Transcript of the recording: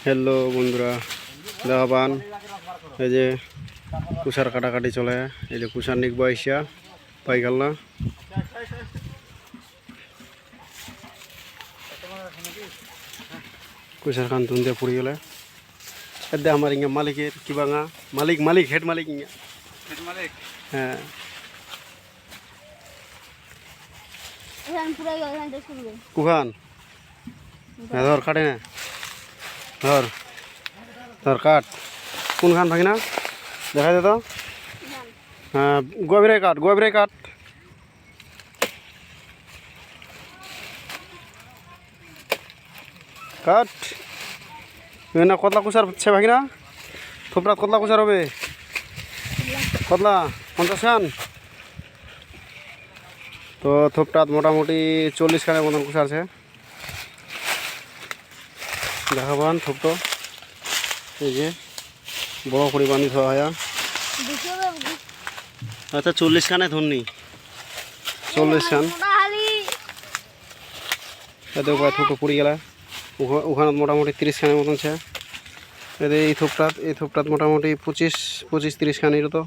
Hello বন্ধুরা, দেখাবান এই যে কুষার কাটাকাটি চলে। এই যে কুষার নিক বয়সিয়া পাই গেল না। কুষার খান তুন দিয়ে পড়ে গেলে এদে আমার ইঙ্গা মালিকের কি বাঙা মালিক মালিক হেড মালিক ইঙ্গা হ্যাঁ কুখান হ্যাঁ ধর কাটে না ধর ধর কাট কোনখান ভাগি না দেখা যেত। হ্যাঁ গোবরে কাট কাট না কতলা কুচার হচ্ছে ভাগি না থোপরাত কতলা কুচার হবে কতলা 50 খান তো থোপটাত মোটামুটি 40 খানের মতন কুচা আছে। দেখাবান থোপটো এই যে বড় করে বানি ধোয়া হয়। আচ্ছা 40 খানে ধরনি 40 খান এতে থোপটো পড়ে গেল ওখানে মোটামুটি 30 খানের মতন আছে। এই থোপটাত মোটামুটি 25-30 খান এটা তো